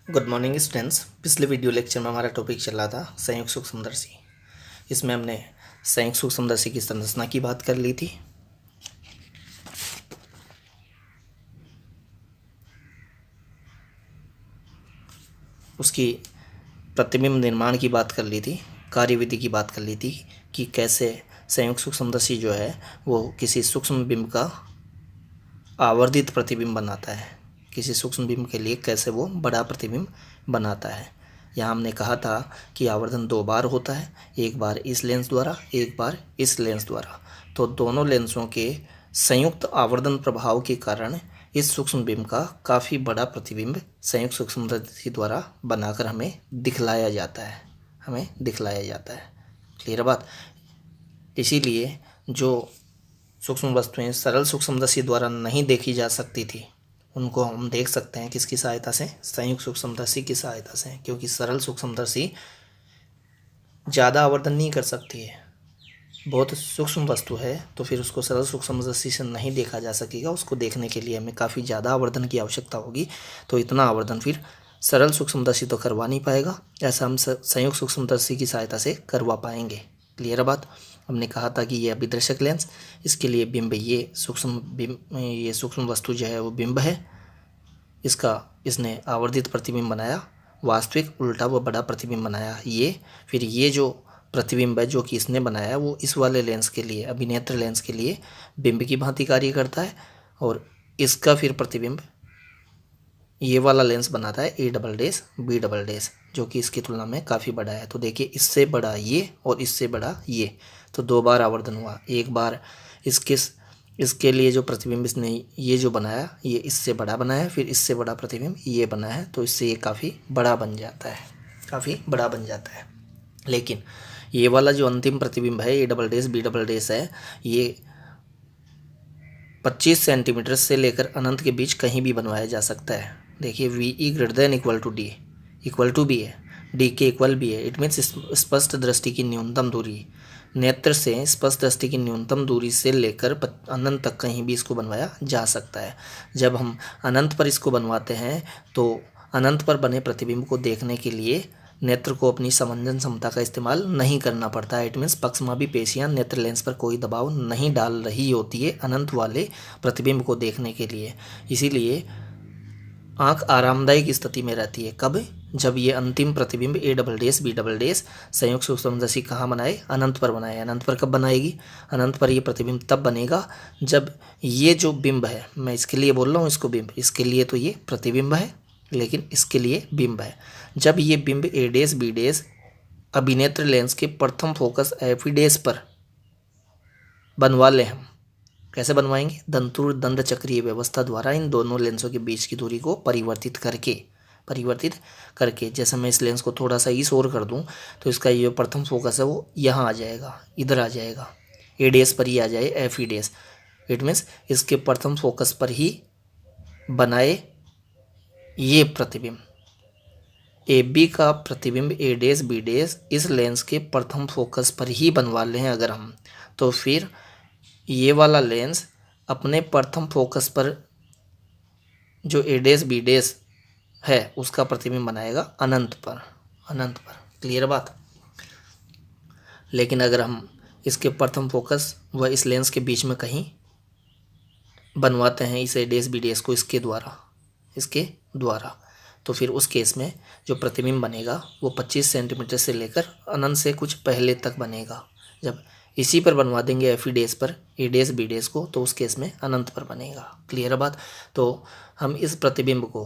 Good morning students. पिछले video lecture में हमारा टॉपिक चल रहा था संयुक्त सूक्ष्मदर्शी। इसमें हमने संयुक्त सूक्ष्मदर्शी की संरचना की बात कर ली थी। उसकी प्रतिबिंब निर्माण की बात कर ली थी, कार्यविधि की बात कर ली थी कि कैसे संयुक्त सूक्ष्मदर्शी जो है वो किसी सूक्ष्म बिंब का आवर्धित प्रतिबिंब बनाता है, किसी सूक्ष्म बिंब के लिए कैसे वो बड़ा प्रतिबिंब बनाता है। यहाँ हमने कहा था कि आवर्धन 2 बार होता है, एक बार इस लेंस द्वारा, एक बार इस लेंस द्वारा। तो दोनों लेंसों के संयुक्त आवर्धन प्रभाव के कारण इस सूक्ष्म बिंब का काफ़ी बड़ा प्रतिबिंब संयुक्त सूक्ष्मदर्शी द्वारा बनाकर हमें दिखलाया जाता है, क्लियर बात। इसीलिए जो सूक्ष्म वस्तुएं सरल सूक्ष्मदर्शी द्वारा नहीं देखी जा सकती थी उनको हम देख सकते हैं किसकी सहायता से, संयुक्त सूक्ष्मदर्शी की सहायता से, क्योंकि सरल सूक्ष्मदर्शी ज़्यादा आवर्धन नहीं कर सकती है। बहुत सूक्ष्म वस्तु है तो फिर उसको सरल सूक्ष्मदर्शी से नहीं देखा जा सकेगा। उसको देखने के लिए हमें काफ़ी ज़्यादा आवर्धन की आवश्यकता होगी, तो इतना आवर्धन फिर सरल सूक्ष्मदर्शी तो करवा नहीं पाएगा, ऐसा हम संयुक्त सूक्ष्मदर्शी की सहायता से करवा पाएंगे। क्लियर बात। हमने कहा था कि ये अभिदर्शक लेंस, इसके लिए बिंब ये सूक्ष्म वस्तु जो है वो बिंब है, इसने आवर्धित प्रतिबिंब बनाया, वास्तविक उल्टा व बड़ा प्रतिबिंब बनाया ये। फिर ये जो प्रतिबिंब है जो कि इसने बनाया वो इस वाले लेंस के लिए, अभिनेत्र लेंस के लिए बिंब की भांति कार्य करता है, और इसका फिर प्रतिबिंब ये वाला लेंस बनाता है A डबल डैश जो कि इसकी तुलना में काफ़ी बड़ा है। तो देखिए इससे बड़ा ये और इससे बड़ा ये, तो 2 बार आवर्धन हुआ। एक बार इसके लिए जो प्रतिबिंब इसने ये जो बनाया ये इससे बड़ा बनाया, फिर इससे बड़ा प्रतिबिंब ये बना है, तो इससे ये काफ़ी बड़ा बन जाता है। लेकिन ये वाला जो अंतिम प्रतिबिंब है A double dash B double dash है, ये 25 सेंटीमीटर से लेकर अनंत के बीच कहीं भी बनवाया जा सकता है। देखिए VE greater than equal to D equal to भी है, D के इक्वल भी है। इट मीन्स स्पष्ट दृष्टि की न्यूनतम दूरी, नेत्र से स्पष्ट दृष्टि की न्यूनतम दूरी से लेकर अनंत तक कहीं भी इसको बनवाया जा सकता है। जब हम अनंत पर इसको बनवाते हैं तो अनंत पर बने प्रतिबिंब को देखने के लिए नेत्र को अपनी समंजन क्षमता का इस्तेमाल नहीं करना पड़ता है। इट मीन्स पक्षमापी पेशियां नेत्र लेंस पर कोई दबाव नहीं डाल रही होती है अनंत वाले प्रतिबिंब को देखने के लिए। इसीलिए आँख आरामदायक स्थिति में रहती है। कब? जब ये अंतिम प्रतिबिंब A double dash B double dash संयुक्त सूक्ष्मदर्शी कहाँ बनाए? अनंत पर बनाए। अनंत पर कब बनाएगी? अनंत पर ये प्रतिबिंब तब बनेगा जब ये जो बिंब है, मैं इसके लिए बोल रहा हूँ इसको बिंब, इसके लिए तो ये प्रतिबिंब है लेकिन इसके लिए बिंब है। जब ये बिंब A डैश B डैश अभिनेत्र लेंस के प्रथम फोकस F डैश पर बनवा लें हम, कैसे बनवाएंगे? दंतुर दंड चक्रीय व्यवस्था द्वारा इन दोनों लेंसों के बीच की दूरी को परिवर्तित करके जैसे मैं इस लेंस को थोड़ा सा इस ओर कर दूं तो इसका ये प्रथम फोकस है वो यहाँ आ जाएगा, इधर आ जाएगा, A डैश पर ही आ जाए F डैश। इट मीन्स इसके प्रथम फोकस पर ही बनाए ये प्रतिबिंब। AB का प्रतिबिंब A डैश B डैश इस लेंस के प्रथम फोकस पर ही बनवा लें अगर हम, तो फिर ये वाला लेंस अपने प्रथम फोकस पर जो A डैश B डैश है उसका प्रतिबिंब बनाएगा अनंत पर। क्लियर बात। लेकिन अगर हम इसके प्रथम फोकस व इस लेंस के बीच में कहीं बनवाते हैं इस A डैश B डैश को इसके द्वारा, तो फिर उस केस में जो प्रतिबिंब बनेगा वो 25 सेंटीमीटर से लेकर अनंत से कुछ पहले तक बनेगा। जब इसी पर बनवा देंगे F डैश पर A डैश B डैश को तो उस केस में अनंत पर बनेगा। क्लियर बात। तो हम इस प्रतिबिंब को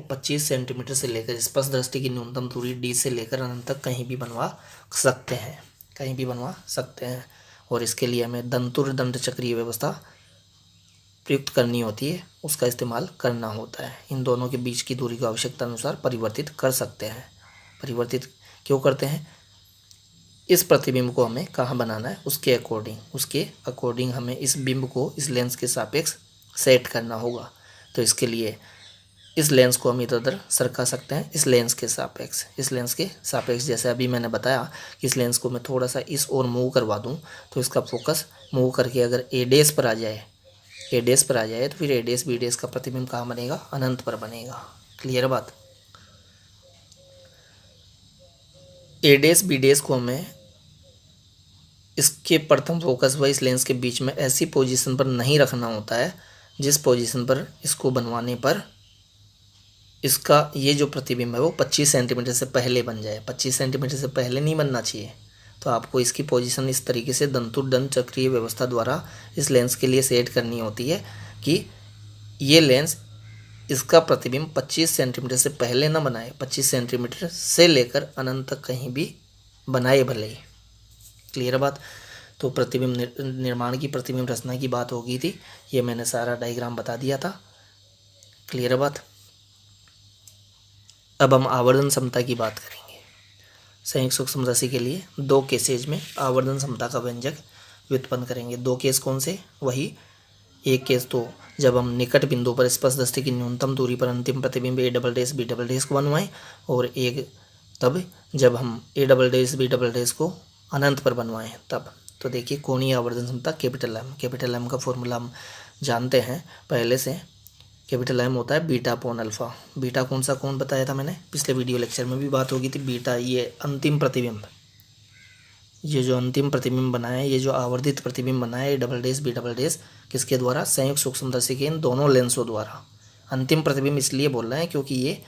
25 सेंटीमीटर से लेकर स्पष्ट दृष्टि की न्यूनतम दूरी D से लेकर अनंत तक कहीं भी बनवा सकते हैं, और इसके लिए हमें दंतुर दंड चक्रीय व्यवस्था प्रयुक्त करनी होती है, उसका इस्तेमाल करना होता है। इन दोनों के बीच की दूरी को आवश्यकता अनुसार परिवर्तित कर सकते हैं। परिवर्तित क्यों करते हैं? इस प्रतिबिंब को हमें कहाँ बनाना है उसके अकॉर्डिंग हमें इस बिंब को इस लेंस के सापेक्ष सेट करना होगा। तो इसके लिए इस लेंस को हम इधर उधर सरका सकते हैं इस लेंस के सापेक्ष। जैसे अभी मैंने बताया कि इस लेंस को मैं थोड़ा सा इस ओर मूव करवा दूं तो इसका फोकस मूव करके अगर A डैश पर आ जाए तो फिर A डैश B डैश का प्रतिबिंब कहाँ बनेगा? अनंत पर बनेगा। क्लियर बात। ए डैश बी डैश को हमें इसके प्रथम फोकस व इस लेंस के बीच में ऐसी पोजीशन पर नहीं रखना होता है जिस पोजीशन पर इसको बनवाने पर इसका ये जो प्रतिबिंब है वो 25 सेंटीमीटर से पहले बन जाए। 25 सेंटीमीटर से पहले नहीं बनना चाहिए। तो आपको इसकी पोजीशन इस तरीके से दंतुडन चक्रीय व्यवस्था द्वारा इस लेंस के लिए सेट करनी होती है कि ये लेंस इसका प्रतिबिंब 25 सेंटीमीटर से पहले ना बनाए, 25 सेंटीमीटर से लेकर अनंत तक कहीं भी बनाए भले ही। क्लियर है बात। तो प्रतिबिंब निर्माण की, प्रतिबिंब रचना की बात हो गई थी, ये मैंने सारा डायग्राम बता दिया था। क्लियर है बात। अब हम आवर्धन क्षमता की बात करेंगे। संयुक्त सूक्ष्म राशि के लिए दो केसेज में आवर्धन क्षमता का व्यंजक व्युत्पन्न करेंगे। दो केस कौन से? वही एक केस तो जब हम निकट बिंदु पर स्पर्श दृष्टि की न्यूनतम दूरी पर अंतिम प्रतिबिंब A double dash B double dash को बनवाएं, और एक तब जब हम A double dash B double dash को अनंत पर बनवाएं तब। तो देखिए कोणीय आवर्धन क्षमता कैपिटल एम का फॉर्मूला हम जानते हैं पहले से। कैपिटल एम होता है बीटा अपॉन अल्फा। बीटा कौन सा कोण बताया था मैंने, पिछले वीडियो लेक्चर में भी बात होगी थी। बीटा ये अंतिम प्रतिबिंब, ये जो अंतिम प्रतिबिंब बना है, ये जो आवर्धित प्रतिबिंब बना है A double dash B double dash, किसके द्वारा? संयुक्त सूक्ष्मदर्शी के इन दोनों लेंसों द्वारा। अंतिम प्रतिबिंब इसलिए बोल रहे हैं क्योंकि ये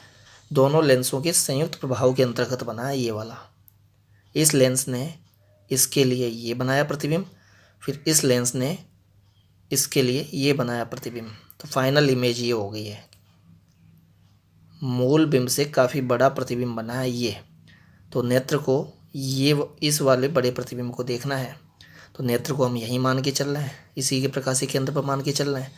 दोनों लेंसों के संयुक्त प्रभाव के अंतर्गत बना है ये वाला। इस लेंस ने इसके लिए ये बनाया प्रतिबिंब, फिर इस लेंस ने इसके लिए ये बनाया प्रतिबिंब, तो फाइनल इमेज ये हो गई है। मूल बिंब से काफ़ी बड़ा प्रतिबिंब बना है ये। तो नेत्र को ये इस वाले बड़े प्रतिबिंब को देखना है, तो नेत्र को हम यहीं मान के चल रहे हैं, इसी के प्रकाशीय केंद्र पर मान के चल रहे हैं।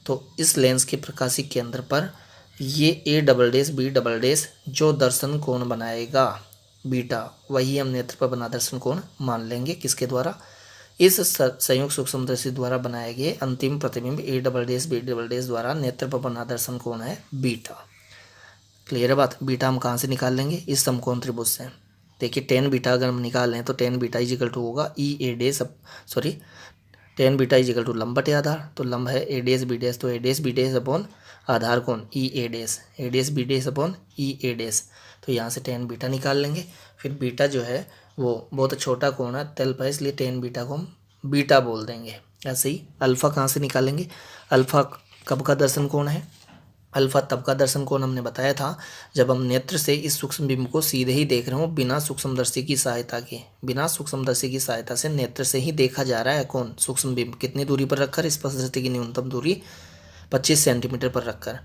तो इस लेंस के प्रकाशीय केंद्र पर ये A double dash B double dash जो दर्शन कोण बनाएगा बीटा, वही हम नेत्र पर बना दर्शन कोण मान लेंगे। किसके द्वारा? इस संयुक्त सूक्ष्मदर्शी द्वारा बनाए गए अंतिम प्रतिबिंब A double dash B double dash द्वारा नेत्र पर बना दर्शन कोण है बीटा। क्लियर है बात। बीटा हम कहाँ से निकाल लेंगे? इस समकोण त्रिभुज से। देखिए टेन बीटा अगर हम निकाल लें तो टेन बीटा इजिकल टू होगा E A dash, sorry tan beta equal to लंब बटे आधार। तो लंब है ए डैश बी डैश, तो ए डैश बी डैश अपॉन आधार कौन? ई A dash, A dash B dash upon E A dash. तो यहाँ से टेन बीटा निकाल लेंगे। फिर बीटा जो है वो बहुत छोटा कोण है, तल्प है, इसलिए टेन बीटा को हम बीटा बोल देंगे। ऐसे ही अल्फ़ा कहाँ से निकालेंगे? अल्फ़ा कब का दर्शन कोण है? अल्फा तब का दर्शन कोण हमने बताया था जब हम नेत्र से इस सूक्ष्म बिंब को सीधे ही देख रहे हो, बिना सूक्ष्मदर्शी की सहायता के। बिना सूक्ष्मदर्शी की सहायता से नेत्र से ही देखा जा रहा है कौन? सूक्ष्म बिंब। कितनी दूरी पर रखकर? स्पर्श दृष्टि की न्यूनतम दूरी 25 सेंटीमीटर पर रखकर।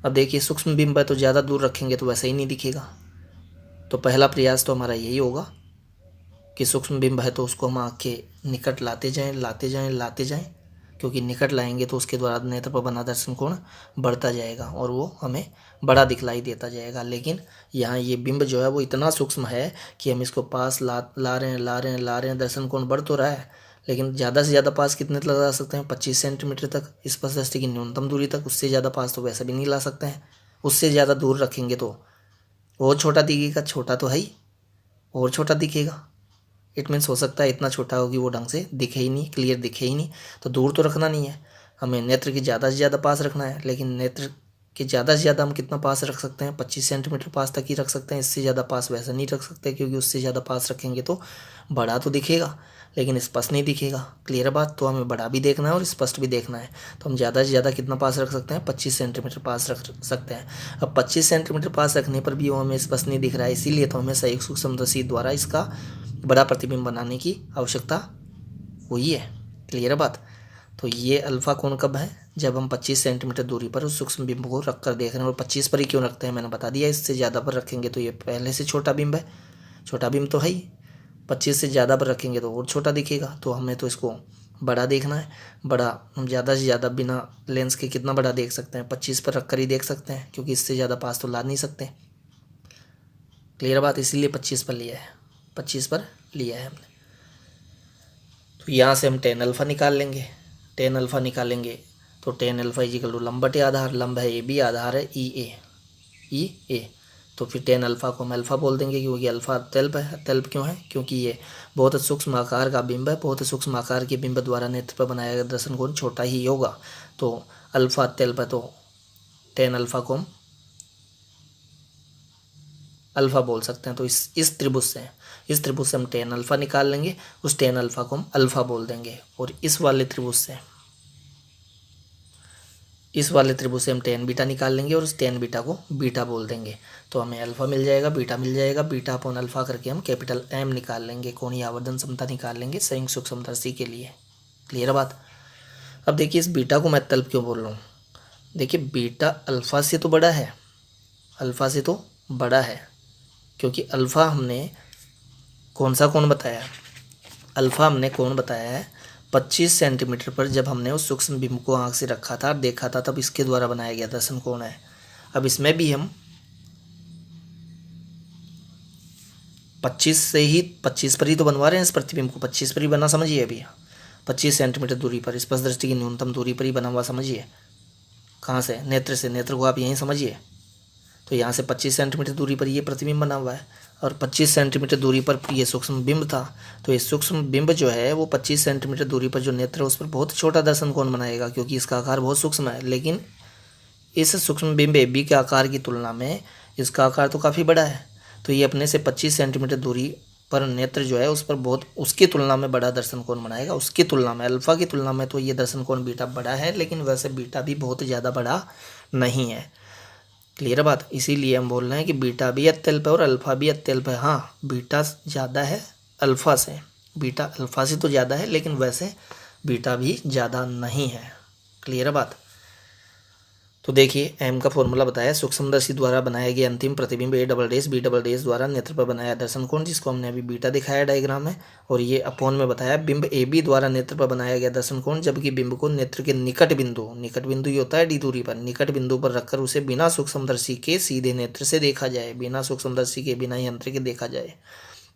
अब देखिए सूक्ष्म बिंब है तो ज़्यादा दूर रखेंगे तो वैसा ही नहीं दिखेगा। तो पहला प्रयास तो हमारा यही होगा कि सूक्ष्म बिंब है तो उसको हम आँख के निकट लाते जाएँ, लाते जाएँ, लाते जाएँ, क्योंकि निकट लाएंगे तो उसके द्वारा नेत्र पर बना दर्शन कोण बढ़ता जाएगा और वो हमें बड़ा दिखलाई देता जाएगा। लेकिन यहाँ ये बिंब जो है वो इतना सूक्ष्म है कि हम इसको पास ला रहे हैं, ला रहे हैं, ला रहे हैं, दर्शन कोण बढ़ तो रहा है, लेकिन ज़्यादा से ज़्यादा पास कितने तक ला सकते हैं? 25 सेंटीमीटर तक, स्पर्श दृष्टि की न्यूनतम दूरी तक। उससे ज़्यादा पास तो वैसे भी नहीं ला सकते हैं। उससे ज़्यादा दूर रखेंगे तो और छोटा दिखेगा। छोटा तो है ही, और छोटा दिखेगा। इट मीन्स हो सकता है इतना छोटा हो कि वो ढंग से दिखे ही नहीं, क्लियर दिखे ही नहीं। तो दूर तो रखना नहीं है हमें, नेत्र के ज़्यादा से ज़्यादा पास रखना है। लेकिन नेत्र के ज़्यादा से ज़्यादा हम कितना पास रख सकते हैं? 25 सेंटीमीटर पास तक ही रख सकते हैं। इससे ज़्यादा पास वैसे नहीं रख सकते, क्योंकि उससे ज़्यादा पास रखेंगे तो बड़ा तो दिखेगा लेकिन स्पष्ट नहीं दिखेगा। क्लियर बात। तो हमें बड़ा भी देखना है और स्पष्ट भी देखना है। तो हम ज़्यादा से ज़्यादा कितना पास रख सकते हैं? 25 सेंटीमीटर पास रख सकते हैं। अब 25 सेंटीमीटर पास रखने पर भी वो हमें स्पष्ट नहीं दिख रहा है, इसीलिए तो हमें संयुक्त सूक्ष्मदर्शी द्वारा इसका बड़ा प्रतिबिंब बनाने की आवश्यकता हुई है। क्लियर है बात। तो ये अल्फा कोण कब है? जब हम 25 सेंटीमीटर दूरी पर उस सूक्ष्म बिंब को रख कर देख रहे हैं। और 25 पर ही क्यों रखते हैं मैंने बता दिया, इससे ज़्यादा पर रखेंगे तो ये पहले से छोटा बिंब है, छोटा बिंब तो है ही। 25 से ज़्यादा पर रखेंगे तो और छोटा दिखेगा। तो हमें तो इसको बड़ा देखना है। बड़ा हम ज़्यादा से ज़्यादा बिना लेंस के कितना बड़ा देख सकते हैं? 25 पर रख कर ही देख सकते हैं, क्योंकि इससे ज़्यादा पास तो ला नहीं सकते। क्लियर बात। इसीलिए 25 पर लिया है, 25 पर लिया है हमने। तो यहाँ से हम टेन अल्फ़ा निकाल लेंगे। टेन अल्फ़ा निकालेंगे तो टेन अल्फ़ा इजिकल टू लंब बटे आधार। लंब है ए बी, आधार है ई ए। तो फिर टेन अल्फ़ा को हम अल्फ़ा बोल देंगे, क्योंकि अल्फ़ा तल्प है। तल्प क्यों है? क्योंकि ये बहुत सूक्ष्म आकार का बिंब है। बहुत सूक्ष्म आकार के बिंब द्वारा नेत्र पर बनाया गया दर्शन कोण छोटा ही होगा। तो अल्फ़ा तल्प है, तो टेन अल्फ़ा को हम अल्फ़ा बोल सकते हैं। तो इस त्रिभुज से हम टेन अल्फ़ा निकाल लेंगे, उस टेन अल्फ़ा को हम अल्फ़ा बोल देंगे, और इस वाले त्रिभुज से हम टेन बीटा निकाल लेंगे और उस टेन बीटा को बीटा बोल देंगे। तो हमें अल्फ़ा मिल जाएगा, बीटा मिल जाएगा, बीटा अपॉन अल्फ़ा करके हम कैपिटल एम निकाल लेंगे, कोणीय आवर्धन समता निकाल लेंगे संयुक्त सूक्ष्मदर्शी के लिए। क्लियर है बात। अब देखिए इस बीटा को मैं अत्यल्प क्यों बोल रहा हूँ। देखिए बीटा अल्फ़ा से तो बड़ा है, क्योंकि अल्फ़ा हमने कौन सा कोण बताया, अल्फ़ा हमने कोण बताया है 25 सेंटीमीटर पर। जब हमने उस सूक्ष्म बिंब को आँख से रखा था, देखा था, तब इसके द्वारा बनाया गया दर्शन कोण है। अब इसमें भी हम 25 पर ही तो बनवा रहे हैं इस प्रतिबिंब को, 25 पर ही बना समझिए। अभी 25 सेंटीमीटर दूरी पर, स्पर्श दृष्टि की न्यूनतम दूरी पर ही बना हुआ समझिए। कहाँ से? नेत्र से। नेत्र को आप यहीं समझिए। तो यहाँ से 25 सेंटीमीटर दूरी पर ये प्रतिबिंब बना हुआ है, और 25 सेंटीमीटर दूरी पर ये सूक्ष्म बिंब था। तो ये सूक्ष्म बिंब जो है वो 25 सेंटीमीटर दूरी पर जो नेत्र है उस पर बहुत छोटा दर्शन कोण बनाएगा, क्योंकि इसका आकार बहुत सूक्ष्म है। लेकिन इस सूक्ष्म बिंब ए बी के आकार की तुलना में इसका आकार तो काफ़ी बड़ा है। तो ये अपने से 25 सेंटीमीटर दूरी पर नेत्र जो है उस पर बहुत, उसकी तुलना में बड़ा दर्शन कोण बनाएगा। उसकी तुलना में, अल्फ़ा की तुलना में तो ये दर्शन कोण बीटा बड़ा है, लेकिन वैसे बीटा भी बहुत ज़्यादा बड़ा नहीं है। क्लियर बात। इसीलिए हम बोल रहे हैं कि बीटा भी अत्यल्प है और अल्फ़ा भी अत्यल्प है। हाँ, बीटा ज़्यादा है अल्फ़ा से, बीटा अल्फ़ा से तो ज़्यादा है, लेकिन वैसे बीटा भी ज़्यादा नहीं है। क्लियर बात। तो देखिए एम का फॉर्मूला बताया, सूक्ष्मदर्शी द्वारा बनाया गया अंतिम प्रतिबिंब A double dash B double dash द्वारा नेत्र पर बनाया दर्शन कोण, जिसको हमने अभी बीटा दिखाया डायग्राम में, और ये अपोन में बताया बिंब ए बी द्वारा नेत्र पर बनाया गया दर्शन कोण, जबकि बिंब को नेत्र के निकट बिंदु ये होता है डी दूरी पर, निकट बिंदु पर रखकर उसे बिना सूक्ष्मदर्शी के सीधे नेत्र से देखा जाए, बिना सूक्ष्मदर्शी के, बिना यंत्र के देखा जाए।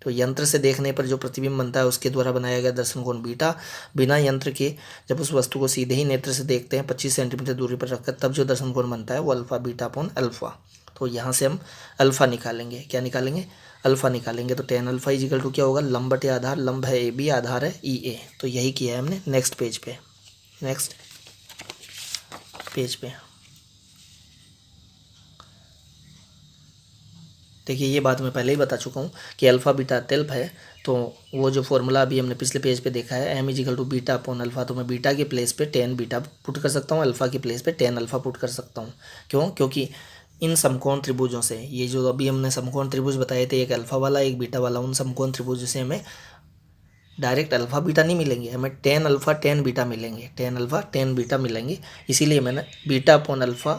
तो यंत्र से देखने पर जो प्रतिबिंब बनता है उसके द्वारा बनाया गया दर्शन कोण बीटा। बिना यंत्र के जब उस वस्तु को सीधे ही नेत्र से देखते हैं 25 सेंटीमीटर दूरी पर रखकर, तब जो दर्शन कोण बनता है वो अल्फ़ा बीटा अपॉन अल्फ़ा। तो यहाँ से हम अल्फ़ा निकालेंगे। क्या निकालेंगे? अल्फ़ा निकालेंगे। तो टेन अल्फ़ा इजिकल टू क्या होगा? लंब बटे आधार, लंब है ए बी, आधार है ई ए। तो यही किया है हमने। नेक्स्ट पेज पे देखिए, ये बात मैं पहले ही बता चुका हूँ कि अल्फ़ा बीटा अत्यल्प है। तो वो जो फॉर्मूला अभी हमने पिछले पेज पे देखा है, M is equal to beta upon alpha, तो मैं बीटा के प्लेस पे टेन बीटा पुट कर सकता हूँ, अल्फ़ा के प्लेस पे टेन अल्फ़ा पुट कर सकता हूँ। क्यों? क्योंकि इन समकोण त्रिभुजों से, ये जो अभी हमने समकोण त्रिभुज बताए थे, एक अल्फ़ा वाला एक बीटा वाला, उन समकोण त्रिभुज से हमें डायरेक्ट अल्फ़ा बीटा नहीं मिलेंगे, हमें टेन अल्फ़ा टेन बीटा मिलेंगे, टेन अल्फ़ा टेन बीटा मिलेंगे। इसीलिए मैंने बीटा अपॉन अल्फ़ा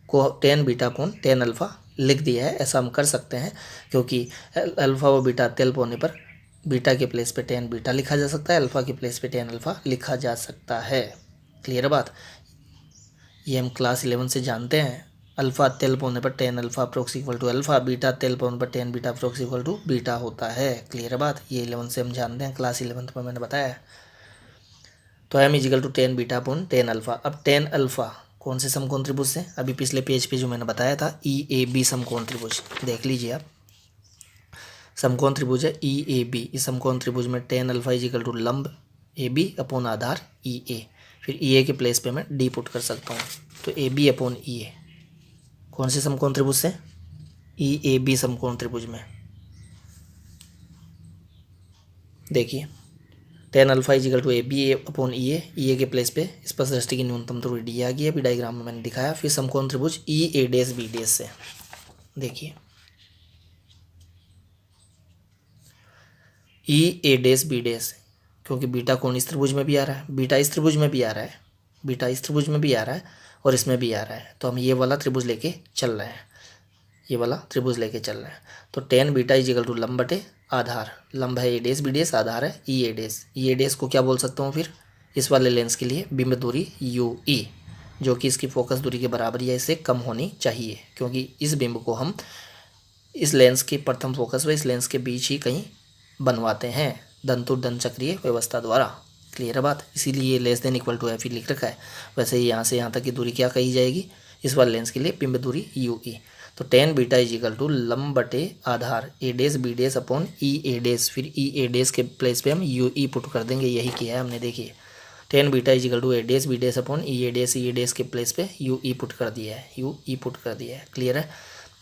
को ten beta upon tan alpha लिख दिया है। ऐसा हम कर सकते हैं क्योंकि अल्फ़ा व बीटा अत्यल्प होने पर बीटा के प्लेस पे टेन बीटा लिखा जा सकता है, अल्फ़ा के प्लेस पे टेन अल्फ़ा लिखा जा सकता है। क्लियर बात। ये हम क्लास 11 से जानते हैं। अल्फ़ा अत्यल्प होने पर tan alpha approx equal to alpha, beta अत्यल्प होने पर tan beta approx equal to beta होता है। क्लियर बात। ये 11 से हम जानते हैं, क्लास 11 में मैंने बताया है। तो M is equal to tan beta upon tan alpha. अब टेन अल्फ़ा कौन से समकोण त्रिभुज से? अभी पिछले पेज पे जो मैंने बताया था, ई ए बी समकोण त्रिभुज, देख लीजिए आप। समकोण त्रिभुज है ई ए बी। इस समकोण त्रिभुज में टेन अल्फ़ा इजिकल टू लंब ए बी अपॉन आधार ई ए। फिर ई ए के प्लेस पे मैं डी पुट कर सकता हूँ। तो ए बी अपॉन ई ए कौन से समकोण त्रिभुज से? ई ए बी समकोण त्रिभुज में। देखिए tan alpha equal to A B upon E A के प्लेस पे स्पर्श दृष्टि की न्यूनतम दूरी डी आ गई है, अभी डायग्राम में मैंने दिखाया। फिर समकोण त्रिभुज ई ए डैश बी डैश से, देखिए ई ए डैश बी डैश, क्योंकि बीटा कोण इस त्रिभुज में भी आ रहा है, बीटा इस त्रिभुज में भी आ रहा है, बीटा इस त्रिभुज में भी आ रहा है और इसमें भी आ रहा है। तो हम ये वाला त्रिभुज लेके चल रहे हैं, ये वाला त्रिभुज लेके चल रहे हैं। तो टेन बीटा इजिकल टू लंब बटे आधार, लंब है ए डैश बी डैश, आधार है ई A dash. E A dash को क्या बोल सकता हूँ फिर? इस वाले लेंस के लिए बिंब दूरी यू ई, जो कि इसकी फोकस दूरी के बराबर या इससे कम होनी चाहिए, क्योंकि इस बिंब को हम इस लेंस के प्रथम फोकस व इस लेंस के बीच ही कहीं बनवाते हैं दंतुर्दंत चक्रीय व्यवस्था द्वारा। क्लियर बात। इसीलिए less than equal to F ही लिख रखा है। वैसे ही यहाँ से यहाँ तक की दूरी क्या कही जाएगी? इस वाले लेंस के लिए बिंब दूरी यू ई। तो टेन बीटा इजिकल टू लंब बटे आधार ए dash B dash upon E A dash, फिर ई ए डैश के प्लेस पे हम यू ई पुट कर देंगे। यही किया है हमने। देखिए tan beta equal to A dash B dash upon E A dash के प्लेस पे यू ई पुट कर दिया है, यू ई पुट कर दिया है। क्लियर है।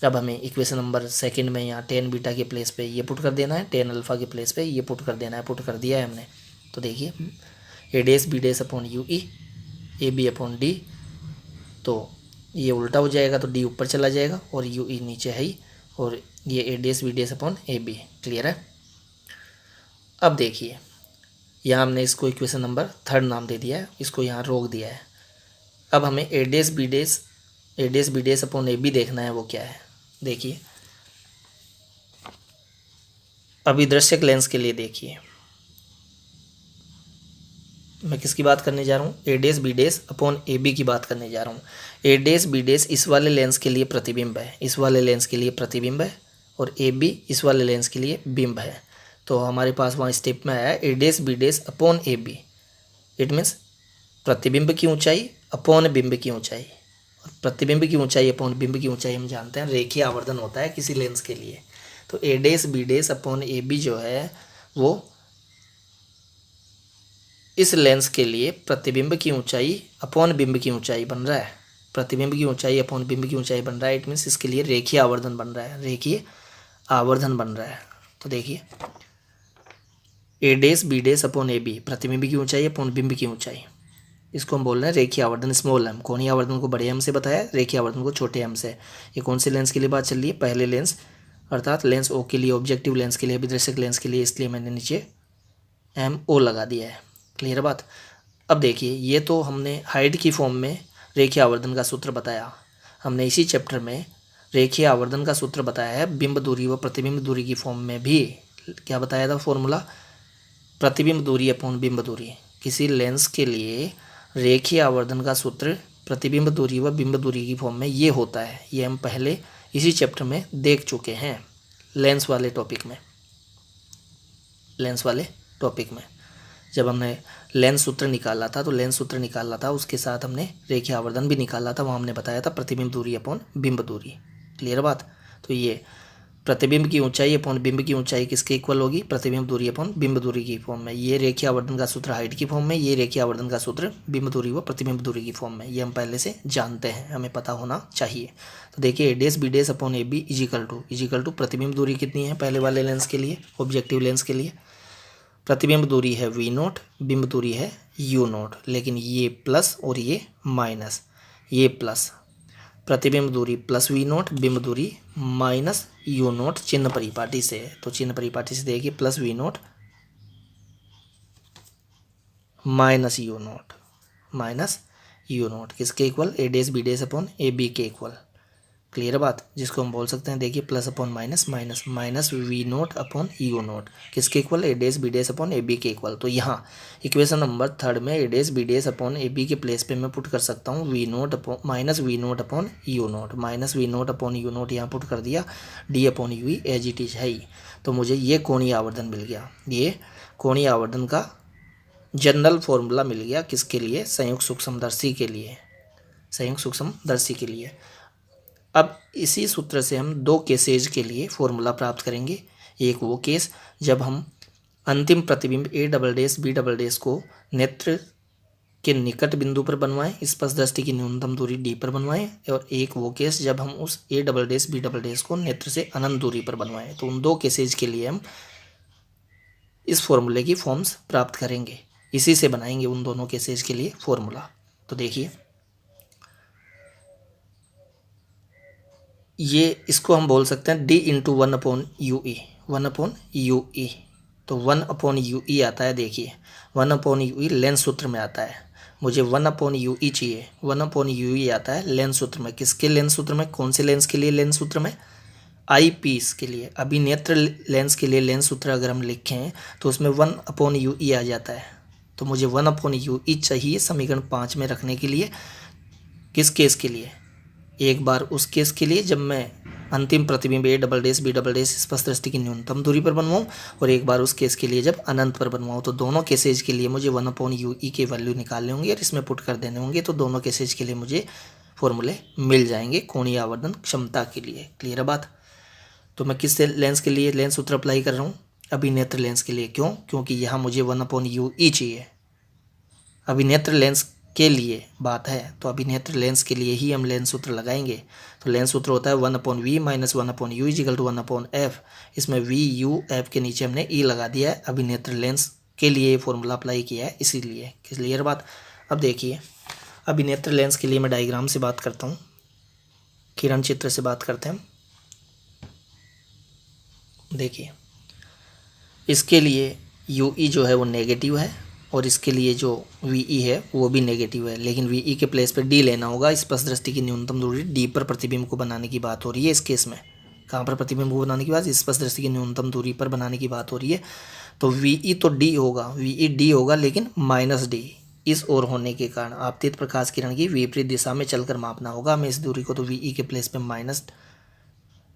अब हमें इक्वेशन नंबर सेकंड में यहाँ टेन बीटा के प्लेस पे ये पुट कर देना है, टेन अल्फा के प्लेस पे ये पुट कर देना है। पुट कर दिया है हमने। तो देखिए A dash B dash upon U E A B upon D, तो ये उल्टा हो जाएगा तो डी ऊपर चला जाएगा और यू ई नीचे है ही, और ये A dash B dash upon A B. Clear है। अब देखिए यहाँ हमने इसको इक्वेशन नंबर थर्ड नाम दे दिया है, इसको यहाँ रोक दिया है। अब हमें A dash B dash upon A B देखना है, वो क्या है। देखिए अभिदृश्यक लेंस के लिए देखिए मैं किसकी बात करने जा रहा हूँ, A dash B dash upon A B की बात करने जा रहा हूँ। ए डेस बी डेस इस वाले लेंस के लिए प्रतिबिंब है, इस वाले लेंस के लिए प्रतिबिंब है, और ए बी इस वाले लेंस के लिए बिंब है। तो हमारे पास वहाँ स्टेप में आया A dash B dash upon A B, it means प्रतिबिंब की ऊंचाई अपॉन बिंब की ऊंचाई। प्रतिबिंब की ऊंचाई अपॉन बिंब की ऊंचाई हम जानते हैं रेखीय आवर्धन होता है किसी लेंस के लिए। तो A dash B dash upon A B जो है वो इस लेंस के लिए प्रतिबिंब की ऊंचाई अपॉन बिंब की ऊंचाई बन रहा है। प्रतिबिंब की ऊंचाई अपॉन बिंब की ऊंचाई बन रहा है, इट मीन्स इसके लिए रेखीय आवर्धन बन रहा है, रेखीय आवर्धन बन रहा है। तो देखिए A dash B dash upon A B, प्रतिबिंब की ऊंचाई अपॉन बिंब की ऊंचाई, इसको हम बोल रहे हैं रेखीय आवर्धन स्मॉल एम। कोणीय आवर्धन को बड़े एम से बताया, रेखीय आवर्धन को छोटे एम से। ये कौन से लेंस के लिए बात चल रही है, पहले लेंस अर्थात लेंस ओ के लिए, ऑब्जेक्टिव लेंस के लिए, अभिदर्शक लेंस के लिए, इसलिए मैंने नीचे एम ओ लगा दिया है। क्लियर बात। अब देखिए ये तो हमने हाइट की फॉर्म में रेखीय आवर्धन का सूत्र बताया। हमने इसी चैप्टर में रेखीय आवर्धन का सूत्र बताया है बिंब दूरी व प्रतिबिंब दूरी की फॉर्म में भी। क्या बताया था फॉर्मूला, प्रतिबिंब दूरी अपॉन बिंब दूरी। किसी लेंस के लिए रेखीय आवर्धन का सूत्र प्रतिबिंब दूरी व बिंब दूरी की फॉर्म में ये होता है। ये हम पहले इसी चैप्टर में देख चुके हैं, लेंस वाले टॉपिक में। लेंस वाले टॉपिक में जब हमने लेंस सूत्र निकाला था, तो लेंस सूत्र निकाला था उसके साथ हमने रेखीय आवर्धन भी निकाला था। वहाँ हमने बताया था प्रतिबिंब दूरी अपॉन बिंब दूरी। क्लियर बात। तो ये प्रतिबिंब की ऊंचाई अपॉन बिंब की ऊंचाई किसके इक्वल होगी, प्रतिबिंब दूरी अपॉन बिंब दूरी की फॉर्म में। ये रेखीय आवर्धन का सूत्र हाइट की फॉर्म में, ये रेखीय आवर्धन का सूत्र बिंब दूरी व प्रतिबिंब दूरी की फॉर्म में। ये हम पहले से जानते हैं, हमें पता होना चाहिए। तो देखिए A dash B dash upon A B equal to प्रतिबिंब दूरी कितनी है पहले वाले लेंस के लिए, ऑब्जेक्टिव लेंस के लिए। प्रतिबिंब दूरी है वी नोट, बिंब दूरी है यू नोट, लेकिन ये प्लस और ये माइनस, ये प्लस। प्रतिबिंब दूरी प्लस वी नोट, बिंब दूरी माइनस यू नोट, चिन्ह परिपाटी से। तो चिन्ह परिपाटी से देखिए plus V naught minus U note, minus U naught किसके equal, A dash B dash upon A B के इक्वल। क्लियर बात। जिसको हम बोल सकते हैं देखिए plus upon minus, minus minus V note upon U naught किसके equal, A dash B dash upon A B के इक्वल। तो यहाँ इक्वेशन नंबर थर्ड में A dash B dash upon A B के प्लेस पे मैं पुट कर सकता हूँ V note upon minus V note upon U note, minus V note upon U nought यहाँ पुट कर दिया, D upon U E as it is है ही। तो मुझे ये कोणीय आवर्धन मिल गया, ये कोणीय आवर्धन का जनरल फॉर्मूला मिल गया किसके लिए, संयुक्त सूक्ष्मदर्शी के लिए, संयुक्त सूक्ष्मदर्शी के लिए। अब इसी सूत्र से हम दो केसेज के लिए फॉर्मूला प्राप्त करेंगे। एक वो केस जब हम अंतिम प्रतिबिंब A double dash B double dash को नेत्र के निकट बिंदु पर बनवाएं, स्पर्श दृष्टि की न्यूनतम दूरी डी पर बनवाएं, और एक वो केस जब हम उस A double dash B double dash को नेत्र से अनंत दूरी पर बनवाएं। तो उन दो केसेज के लिए हम इस फॉर्मूले की फॉर्म्स प्राप्त करेंगे, इसी से बनाएंगे उन दोनों केसेज के लिए फॉर्मूला। तो देखिए ये इसको हम बोल सकते हैं D into one upon U ई, वन अपॉन यू ई। तो वन अपॉन यू ई आता है, देखिए वन अपॉन यू ई लेंस सूत्र में आता है, मुझे वन अपॉन यू ई चाहिए। वन अपॉन यू ई आता है लेंस सूत्र में, किसके लेंस सूत्र में, कौन से लेंस के लिए लेंस सूत्र में, आई पीस के लिए, अभिनेत्र लेंस के लिए लेंस सूत्र अगर हम लिखें तो उसमें वन अपॉन यू ई आ जाता है। तो मुझे वन अपॉन यू ई चाहिए समीकरण 5 में रखने के लिए। किस केस के लिए, एक बार उस केस के लिए जब मैं अंतिम प्रतिबिंब A double dash B double dash स्पर्श दृष्टि की न्यूनतम दूरी पर बनवाऊँ, और एक बार उस केस के लिए जब अनंत पर बनवाऊँ। तो दोनों केसेज के लिए मुझे वन अपॉन यू ई के वैल्यू निकालने होंगे और इसमें पुट कर देने होंगे। तो दोनों केसेज के लिए मुझे फॉर्मूले मिल जाएंगे कोणीय आवर्धन क्षमता के लिए। क्लियर है बात। तो मैं किस लेंस के लिए लेंस सूत्र अप्लाई कर रहा हूँ, अभिनेत्र लेंस के लिए। क्यों, क्योंकि यहाँ मुझे वन अपॉन यू ई चाहिए, अभिनेत्र लेंस के लिए बात है, तो अभिनेत्र लेंस के लिए ही हम लेंस सूत्र लगाएंगे। तो लेंस सूत्र होता है 1/v minus 1/u is equal to 1/f। इसमें v u f के नीचे हमने e लगा दिया है, अभिनेत्र लेंस के लिए ये फॉर्मूला अप्लाई किया है इसीलिए। क्लियर बात। अब देखिए अभिनेत्र लेंस के लिए मैं डायग्राम से बात करता हूँ, किरण चित्र से बात करते हैं। देखिए इसके लिए UE जो है वो नेगेटिव है और इसके लिए जो VE है वो भी नेगेटिव है, लेकिन VE के प्लेस पे D लेना होगा। स्पष्ट दृष्टि की न्यूनतम दूरी D पर प्रतिबिंब को बनाने की बात हो रही है इस केस में। कहाँ पर प्रतिबिंब को बनाने की बात? स्पष्ट दृष्टि की न्यूनतम दूरी पर बनाने की बात हो रही है। तो VE तो D होगा, VE D होगा, लेकिन -D इस ओर होने के कारण आपतित प्रकाश किरण की विपरीत दिशा में चलकर मापना होगा हमें इस दूरी को। तो VE के प्लेस पे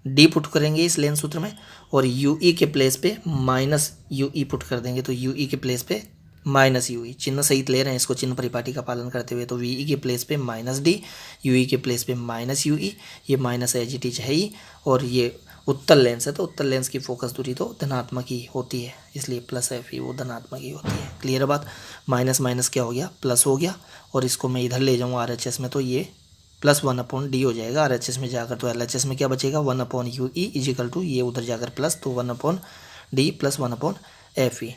-D पुट करेंगे इस लेंस सूत्र में, और UE के प्लेस पे -UE पुट कर देंगे। तो UE के प्लेस पे -UE, चिन्ह सहित ले रहे हैं इसको, चिन्ह परिपाटी का पालन करते हुए। तो VE के प्लेस पे -D, UE के प्लेस पे -UE, ये माइनस एज इट इज है ही, और ये उत्तल लेंस है तो उत्तल लेंस की फोकस दूरी तो धनात्मक ही होती है, इसलिए +FE वो धनात्मक ही होती है। क्लियर बात। माइनस माइनस क्या हो गया? प्लस हो गया, और इसको मैं इधर ले जाऊँ RHS में तो ये +1/D हो जाएगा RHS में जाकर। तो LHS में क्या बचेगा? 1/UE इजिकल टू ये उधर जाकर प्लस, तो 1/D + 1/FE।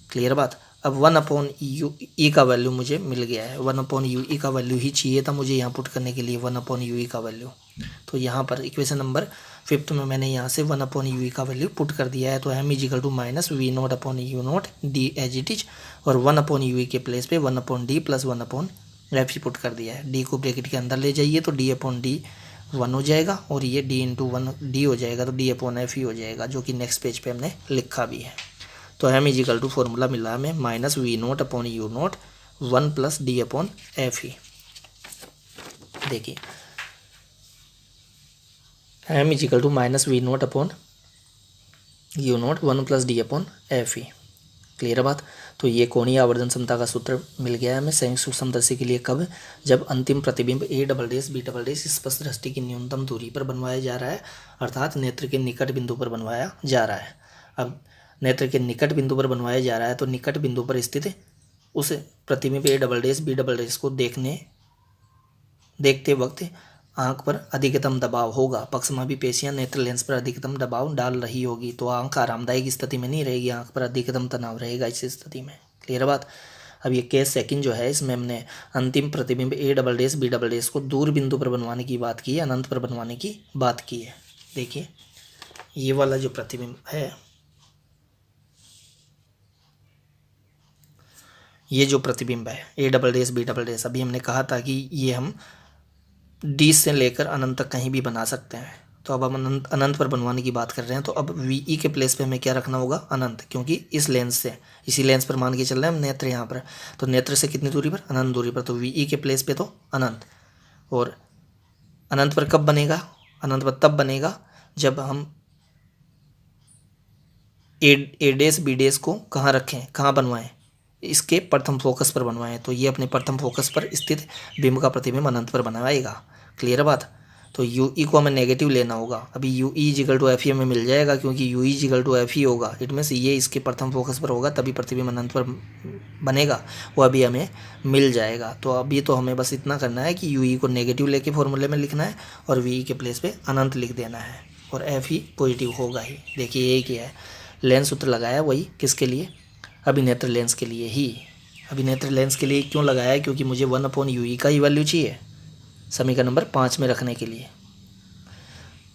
क्लियर बात। अब 1/UE का वैल्यू मुझे मिल गया है, 1/UE का वैल्यू ही चाहिए था मुझे यहाँ पुट करने के लिए, 1/UE का वैल्यू। तो यहाँ पर इक्वेशन नंबर 5 में मैंने यहाँ से 1/UE का वैल्यू पुट कर दिया है। तो m is equal to -V0/U0 D as it is, और 1/UE के प्लेस पे 1/D + 1/FE पुट कर दिया है। D को ब्रैकेट के अंदर ले जाइए तो D/D 1 हो जाएगा, और ये D × 1D हो जाएगा, तो D/FE हो जाएगा, जो कि नेक्स्ट पेज पे हमने लिखा भी है। तो m इजिकल टू फॉर्मूला मिला हमें -V0/U0 1 + D/FE। देखिए m is equal to -V0/U0 1 + D/FE। Clear बात। तो ये कोणीय आवर्धन क्षमता का सूत्र मिल गया है हमें संयुक्त सूक्ष्मदर्शी के लिए। कब? जब अंतिम प्रतिबिंब A'(B') स्पष्ट दृष्टि की न्यूनतम दूरी पर बनवाया जा रहा है, अर्थात नेत्र के निकट बिंदु पर बनवाया जा रहा है। अब नेत्र के निकट बिंदु पर बनवाया जा रहा है, तो निकट बिंदु पर स्थित उस प्रतिबिंब A'(B') को देखते वक्त आंख पर अधिकतम दबाव होगा। पक्षमापी पेशियां नेत्र लेंस पर अधिकतम दबाव डाल रही होगी, तो आंख आरामदायक स्थिति में नहीं रहेगी, आंख पर अधिकतम तनाव रहेगा इस स्थिति में। क्लियर बात। अब ये केस सेकंड जो है, इसमें हमने अंतिम प्रतिबिंब A'(B') को दूर बिंदु पर बनवाने की बात की है, अनंत पर बनवाने की बात की है। देखिए ये वाला जो प्रतिबिंब है, ये जो प्रतिबिंब है A'(B'), अभी हमने कहा था कि ये हम D से लेकर अनंत तक कहीं भी बना सकते हैं। तो अब हम अनंत पर बनवाने की बात कर रहे हैं, तो अब VE के प्लेस पे हमें क्या रखना होगा? अनंत, क्योंकि इस लेंस से, इसी लेंस पर मान के चल रहे हैं हम नेत्र यहाँ पर, तो नेत्र से कितनी दूरी पर? अनंत दूरी पर। तो VE के प्लेस पे तो अनंत, और अनंत पर कब बनेगा? अनंत पर तब बनेगा जब हम A'(B') को कहाँ रखें, कहाँ बनवाएं? इसके प्रथम फोकस पर बनवाएं। तो ये अपने प्रथम फोकस पर स्थित बिंब का प्रतिबिंब अनंत पर बनवाएगा। क्लियर बात। तो UE को हमें नेगेटिव लेना होगा। अभी UE इजिकल टू FE हमें मिल जाएगा, क्योंकि UE इजिकल टू FE होगा, इट मीन्स ये इसके प्रथम फोकस पर होगा, तभी प्रतिबिंब अनंत पर बनेगा, वो अभी हमें मिल जाएगा। तो अभी तो हमें बस इतना करना है कि UE को नेगेटिव लेके फॉर्मूले में लिखना है, और VE के प्लेस पे अनंत लिख देना है, और FE पॉजिटिव होगा ही। देखिए यही क्या है, लेंस सूत्र लगाया वही, किसके लिए? अभिनेत्र लेंस के लिए ही। अभिनेत्र लेंस के लिए क्यों लगाया है? क्योंकि मुझे 1/UE का ही वैल्यू चाहिए समीकरण नंबर 5 में रखने के लिए।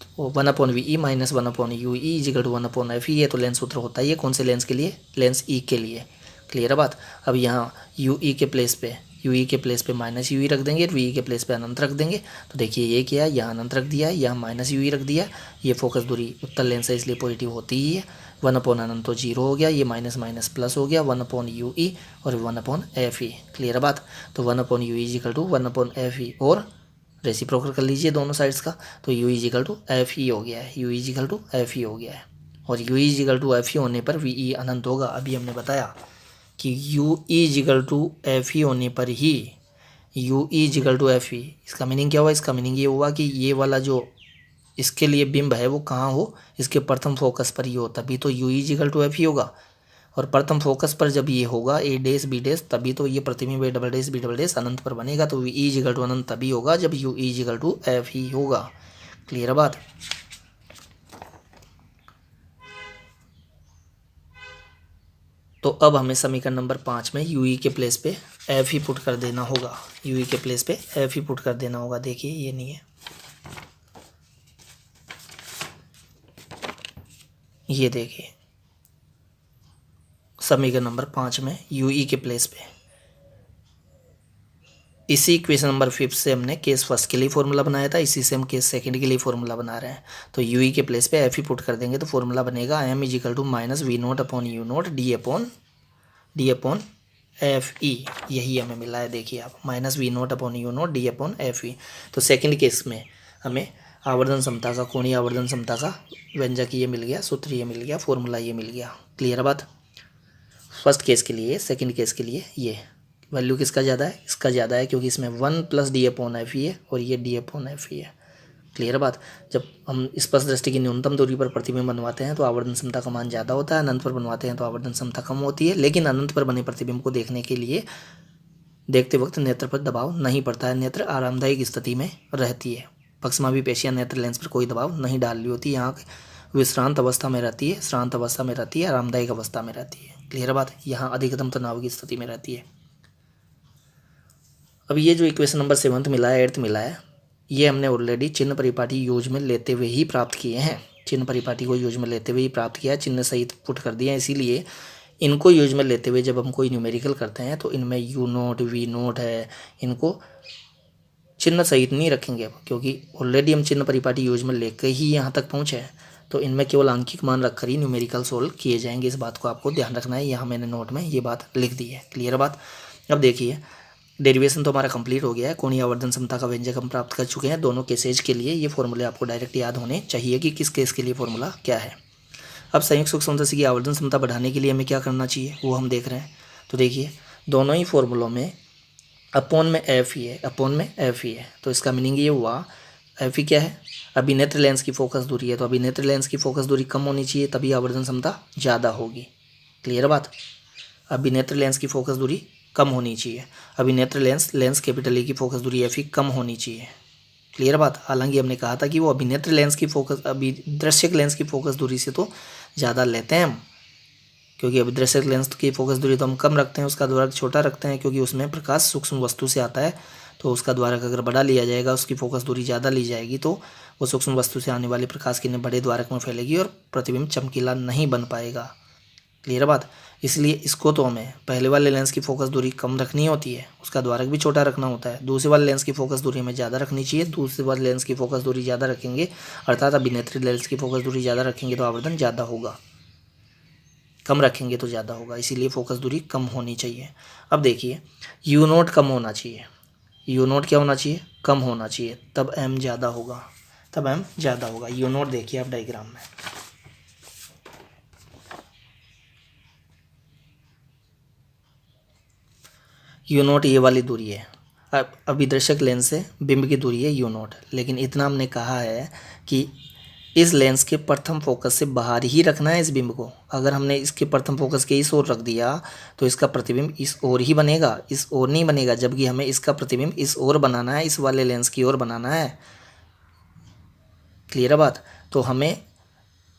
तो 1/VE minus 1/UE is equal to 1/FE, ये तो लेंस सूत्र होता है। ये कौन से लेंस के लिए? लेंस E के लिए। क्लियर है बात। अब यहाँ UE के प्लेस पे -UE रख देंगे, और VE के प्लेस पे अनंत रख देंगे। तो देखिए ये क्या है, यहाँ अनंत रख दिया है, यहाँ -UE रख दिया। ये फोकस दूरी उत्तल लेंस है इसलिए पॉजिटिव होती ही है। 1/अनंत तो 0 हो गया, ये माइनस माइनस प्लस हो गया, 1/UE और 1/FE। क्लियर है बात। तो 1/UE इजिकल टू 1/FE, और रेसिप्रोकल कर लीजिए दोनों साइड्स का, तो U इजिकल टू FE हो गया है, U इजिकल टू FE हो गया है। और U इजिकल टू FE होने पर VE अनंत होगा। अभी हमने बताया कि U इजिकल टू FE होने पर ही U इजिकल टू FE, इसका मीनिंग क्या हुआ? इसका मीनिंग ये हुआ कि ये वाला जो इसके लिए बिंब है वो कहाँ हो? इसके प्रथम फोकस पर ही हो, तभी तो U इजिकल टू FE होगा। और प्रथम फोकस पर जब ये होगा ए डैश बी डैश, तभी तो ये प्रतिबिंब A double dash B double dash अनंत पर बनेगा। तो ई इक्वल टू अनंत तभी होगा जब यू इक्वल टू एफ ही होगा। क्लियर बात। तो अब हमें समीकरण नंबर 5 में यू ई के प्लेस पे एफ ही पुट कर देना होगा। यू ई के प्लेस पे एफ ही पुट कर देना होगा। देखिए ये नहीं है, ये देखिए समीकरण नंबर 5 में यू ई के प्लेस पे इसी इक्वेशन नंबर 5 से हमने केस फर्स्ट के लिए फॉर्मूला बनाया था, इसी से हम केस सेकंड के लिए फॉर्मूला बना रहे हैं। तो यू ई के प्लेस पे एफ ही पुट कर देंगे तो फॉर्मूला बनेगा M is equal to minus V note upon U nought D upon F E. यही हमें मिला है, देखिए आप, minus V note upon U nought D upon F E. तो सेकेंड केस में हमें आवर्धन क्षमता का, कोणीय आवर्धन क्षमता का व्यंजक ये मिल गया, सूत्र ये मिल गया, फॉर्मूला ये मिल गया। क्लियर बात। फर्स्ट केस के लिए, सेकंड केस के लिए ये वैल्यू किसका ज़्यादा है, इसका ज़्यादा है, क्योंकि इसमें 1 प्लस डी अपॉन एफ ई है और ये डी अपॉन एफ ई है। क्लियर बात। जब हम स्पर्श दृष्टि की न्यूनतम दूरी पर प्रतिबिंब बनवाते हैं तो आवर्धन क्षमता का मान ज़्यादा होता है, अनंत पर बनवाते हैं तो आवर्धन क्षमता कम होती है। लेकिन अनंत पर बने प्रतिबिंब को देखने के लिए देखते वक्त नेत्र पर दबाव नहीं पड़ता है, नेत्र आरामदायक स्थिति में रहती है। पक्षमाभिपेशिया नेत्र लेंस पर कोई दबाव नहीं डाल रही होती, यहाँ विश्रांत अवस्था में रहती है, श्रांत अवस्था में रहती है, आरामदायक अवस्था में रहती है। क्लियर बात। यहाँ अधिकतम तनाव की स्थिति में रहती है। अब ये जो इक्वेशन नंबर 7 मिला है, 8 मिला है, ये हमने ऑलरेडी चिन्ह परिपाटी यूज में लेते हुए ही प्राप्त किए हैं। चिन्ह परिपाटी को यूज में लेते हुए ही प्राप्त किया है, चिन्ह सहित पुट कर दिया है। इसीलिए इनको यूज में लेते हुए जब हम कोई न्यूमेरिकल करते हैं तो इनमें यू नोट वी नोट है, इनको चिन्ह सहित नहीं रखेंगे अब, क्योंकि ऑलरेडी हम चिन्ह परिपाटी यूज में लेकर ही यहाँ तक पहुँचे हैं। तो इनमें केवल आंकिक मान रखकर ही न्यूमेरिकल सोल्व किए जाएंगे। इस बात को आपको ध्यान रखना है। यहाँ मैंने नोट में ये बात लिख दी है। क्लियर बात। अब देखिए डेरिवेशन तो हमारा कंप्लीट हो गया है। कोणीय आवर्धन क्षमता का व्यंजक हम प्राप्त कर चुके हैं दोनों केसेज के लिए। ये फॉर्मूले आपको डायरेक्ट याद होने चाहिए कि किस केस के लिए फॉर्मूला क्या है। अब संयुक्त सूक्ष्म समदर्शी की आवर्धन क्षमता बढ़ाने के लिए हमें क्या करना चाहिए वो हम देख रहे हैं। तो देखिए दोनों ही फॉर्मूलों में अपॉन में एफ ही है, अपॉन में एफ ही है। तो इसका मीनिंग ये हुआ, एफ ही क्या है, अभिनेत्र लेंस की फोकस दूरी है। तो अभिनेत्र लेंस की फोकस दूरी कम होनी चाहिए, तभी आवर्धन क्षमता ज़्यादा होगी। क्लियर बात। अभिनेत्र लेंस की फोकस दूरी कम होनी चाहिए, अभिनेत्र लेंस कैपिटल ए की फोकस दूरी एफ ही कम होनी चाहिए। क्लियर बात। हालांकि हमने कहा था कि वो अभिनेत्र लेंस की फोकस, अभिदृश्यक लेंस की फोकस दूरी से तो ज़्यादा लेते हैं हम, क्योंकि अभिदृश्यक लेंस की फोकस दूरी तो हम कम रखते हैं, उसका द्वारक छोटा रखते हैं, क्योंकि उसमें प्रकाश सूक्ष्म वस्तु से आता है। तो उसका द्वारक अगर बड़ा लिया जाएगा, उसकी फोकस दूरी ज़्यादा ली जाएगी, तो वो सूक्ष्म वस्तु से आने वाली प्रकाश किरणें बड़े द्वारक में फैलेगी और प्रतिबिंब चमकीला नहीं बन पाएगा। क्लियर बात। इसलिए इसको तो हमें पहले वाले लेंस की फोकस दूरी कम रखनी होती है, उसका द्वारक भी छोटा रखना होता है। दूसरे वाले लेंस की फोकस दूरी हमें ज़्यादा रखनी चाहिए। दूसरे वाले लेंस की फोकस दूरी ज़्यादा रखेंगे, अर्थात अभिनेत्री लेंस की फोकस दूरी ज़्यादा रखेंगे तो आवर्धन ज़्यादा होगा, कम रखेंगे तो ज़्यादा होगा। इसीलिए फोकस दूरी कम होनी चाहिए। अब देखिए यू नोट कम होना चाहिए, यू नोट क्या होना चाहिए, कम होना चाहिए, तब एम ज़्यादा होगा, तब एम ज़्यादा होगा। यू नोट देखिए आप डायग्राम में, यू नोट ये वाली दूरी है, अब अभिदर्शक लेंस से बिंब की दूरी है यू नोट। लेकिन इतना हमने कहा है कि इस लेंस के प्रथम फोकस से बाहर ही रखना है इस बिंब को। अगर हमने इसके प्रथम फोकस के इस ओर रख दिया तो इसका प्रतिबिंब इस ओर ही बनेगा, इस ओर नहीं बनेगा, जबकि हमें इसका प्रतिबिंब इस ओर बनाना है, इस वाले लेंस की ओर बनाना है। क्लियर बात। तो हमें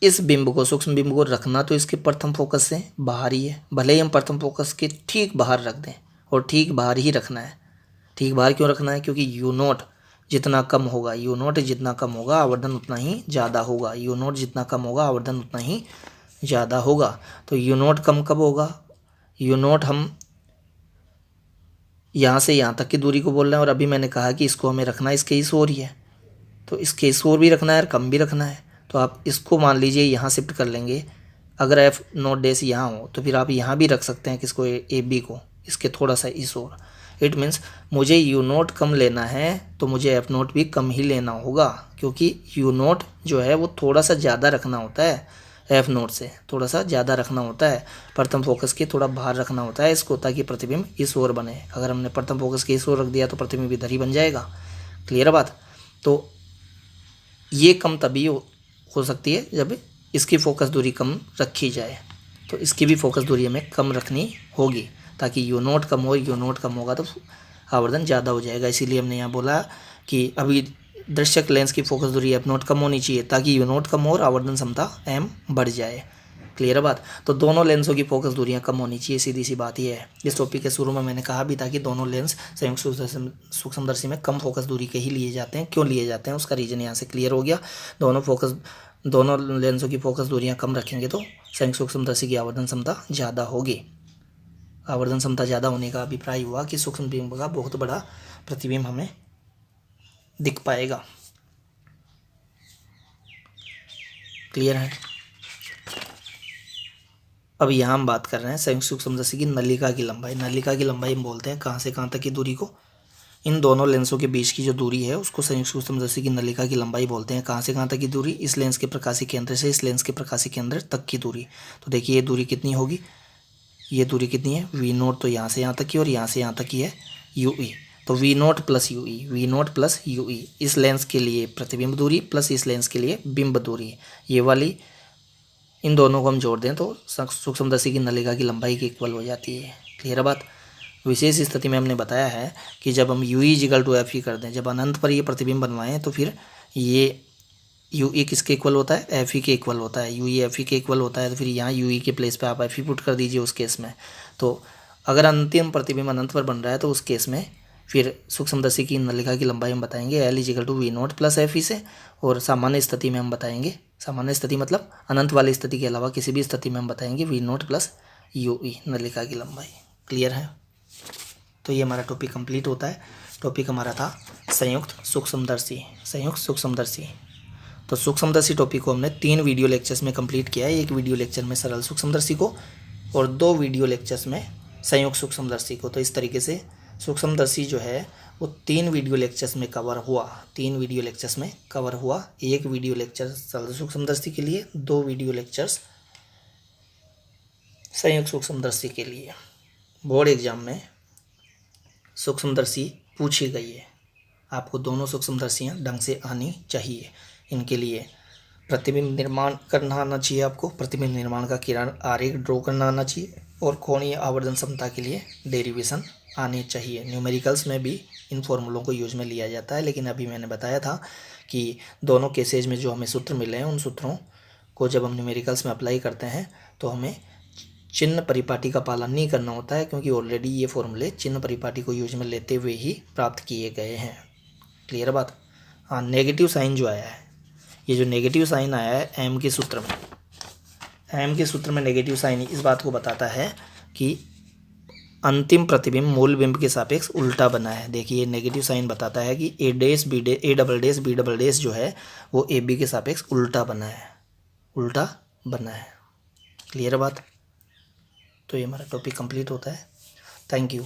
इस बिंब को, सूक्ष्म बिंब को रखना तो इसके प्रथम फोकस से बाहर ही है, भले ही हम प्रथम फोकस के ठीक बाहर रख दें, और ठीक बाहर ही रखना है। ठीक बाहर क्यों रखना है, क्योंकि यू नोट जितना कम होगा, यू नोट जितना कम होगा आवर्धन उतना ही ज़्यादा होगा, यू नोट जितना कम होगा आवर्धन उतना ही ज़्यादा होगा। तो यू नोट कम कब होगा, यू नोट हम यहाँ से यहाँ तक की दूरी को बोल रहे हैं, और अभी मैंने कहा कि इसको हमें रखना इसके इस ओर ही है, तो इसके इस ओर भी रखना है और कम भी रखना है। तो आप इसको मान लीजिए यहाँ शिफ्ट कर लेंगे। अगर एफ नोट डैश यहाँ हो तो फिर आप यहाँ भी रख सकते हैं किसको, ए बी को, इसके थोड़ा सा इस ओर। इट मीन्स मुझे यू नोट कम लेना है तो मुझे एफ नोट भी कम ही लेना होगा, क्योंकि यू नोट जो है वो थोड़ा सा ज़्यादा रखना होता है, एफ नोट से थोड़ा सा ज़्यादा रखना होता है, प्रथम फोकस के थोड़ा बाहर रखना होता है इसको, ताकि प्रतिबिंब इस ओर बने। अगर हमने प्रथम फोकस के इस ओर रख दिया तो प्रतिबिंब इधर ही बन जाएगा। क्लियर बात। तो ये कम तभी हो सकती है जब इसकी फोकस दूरी कम रखी जाए। तो इसकी भी फोकस दूरी हमें कम रखनी होगी, ताकि यू नोट कम हो, यू नोट कम होगा तो आवर्धन ज़्यादा हो जाएगा। इसीलिए हमने यहाँ बोला कि अभी दर्शक लेंस की फोकस दूरी एफ नोट कम होनी चाहिए, ताकि यू नोट कम हो और आवर्धन क्षमता एम बढ़ जाए। क्लियर है बात। तो दोनों लेंसों की फोकस दूरियां कम होनी चाहिए, सीधी सी बात ये है। इस टॉपिक के शुरू में मैंने कहा भी था कि दोनों लेंस संयुक्त सूक्ष्मदर्शी में कम फोकस दूरी के ही लिए जाते हैं। क्यों लिए जाते हैं उसका रीजन यहाँ से क्लियर हो गया। दोनों लेंसों की फोकस दूरियां कम रखेंगे तो संयुक्त सूक्ष्मदर्शी की आवर्धन क्षमता ज़्यादा होगी। आवर्धन क्षमता ज़्यादा होने का अभिप्राय हुआ कि सूक्ष्म बिंब का बहुत बड़ा प्रतिबिंब हमें दिख पाएगा। क्लियर है। अब यहाँ हम बात कर रहे हैं संयुक्त सूक्ष्मदर्शी की नलिका की लंबाई। नलिका की लंबाई हम बोलते हैं कहाँ से कहाँ तक की दूरी को, इन दोनों लेंसों के बीच की जो दूरी है उसको संयुक्त सूक्ष्मदर्शी की नलिका की लंबाई बोलते हैं। कहाँ से कहाँ तक की दूरी, इस लेंस के प्रकाशीय केंद्र से इस लेंस के प्रकाशीय केंद्र तक की दूरी। तो देखिए ये दूरी कितनी होगी, ये दूरी कितनी है, वी नोट तो यहाँ से यहाँ तक की और यहाँ से यहाँ तक की है यू ई। तो V nought plus U E, V nought plus U E, इस लेंस के लिए प्रतिबिंब दूरी प्लस इस लेंस के लिए बिंब दूरी, ये वाली इन दोनों को हम जोड़ दें तो सूक्ष्मदर्शी की नलिका की लंबाई की इक्वल हो जाती है। क्लियर है बात। विशेष स्थिति में हमने बताया है कि जब हम U E equal to F E कर दें, जब अनंत पर ये प्रतिबिंब बनवाएं तो फिर ये यू ई किसके इक्वल होता है, एफ ई के इक्वल होता है। यू ई एफ ई के इक्वल होता है तो फिर यहाँ यू ई के प्लेस पे आप एफ ई पुट कर दीजिए उस केस में। तो अगर अंतिम प्रतिबिंब अनंत पर बन रहा है तो उस केस में फिर सूक्ष्मदर्शी की नलिका की लंबाई हम बताएंगे L is equal to V nought plus F E से, और सामान्य स्थिति में हम बताएंगे, सामान्य स्थिति मतलब अनंत वाली स्थिति के अलावा किसी भी स्थिति में हम बताएंगे V nought plus U E नलिका की लंबाई। क्लियर है। तो ये हमारा टॉपिक कंप्लीट होता है। टॉपिक हमारा था संयुक्त सूक्ष्मदर्शी, संयुक्त सूक्ष्मदर्शी। तो सूक्ष्मदर्शी टॉपिक को हमने 3 वीडियो लेक्चर्स में कंप्लीट किया है। एक वीडियो लेक्चर में सरल सूक्ष्मदर्शी को और 2 वीडियो लेक्चर्स में संयुक्त सूक्ष्मदर्शी को। तो इस तरीके से सूक्ष्मदर्शी जो है वो 3 वीडियो लेक्चर्स में कवर हुआ, 3 वीडियो लेक्चर्स में कवर हुआ। एक वीडियो लेक्चर सरल सूक्ष्मदर्शी के लिए, 2 वीडियो लेक्चर्स संयुक्त सूक्ष्मदर्शी के लिए। बोर्ड एग्जाम में सूक्ष्मदर्शी पूछी गई है, आपको दोनों सूक्ष्मदर्शियाँ ढंग से आनी चाहिए। इनके लिए प्रतिबिंब निर्माण करना आना चाहिए, आपको प्रतिबिंब निर्माण का किरण आरेख ड्रॉ करना आना चाहिए, और कोणीय आवर्धन क्षमता के लिए डेरिवेशन आनी चाहिए। न्यूमेरिकल्स में भी इन फॉर्मूलों को यूज में लिया जाता है, लेकिन अभी मैंने बताया था कि दोनों केसेज में जो हमें सूत्र मिले हैं उन सूत्रों को जब हम न्यूमेरिकल्स में अप्लाई करते हैं तो हमें चिन्ह परिपाटी का पालन नहीं करना होता है, क्योंकि ऑलरेडी ये फॉर्मूले चिन्ह परिपाटी को यूज में लेते हुए ही प्राप्त किए गए हैं। क्लियर बात। हाँ, नेगेटिव साइन जो आया है, ये जो नेगेटिव साइन आया है एम के सूत्र में, एम के सूत्र में नेगेटिव साइन इस बात को बताता है कि अंतिम प्रतिबिंब मूल बिंब के सापेक्ष उल्टा बना है। देखिए नेगेटिव साइन बताता है कि A dash B dash A double dash B double dash जो है वो ए बी के सापेक्ष उल्टा बना है, उल्टा बना है। क्लियर बात। तो ये हमारा टॉपिक कंप्लीट होता है। Thank you.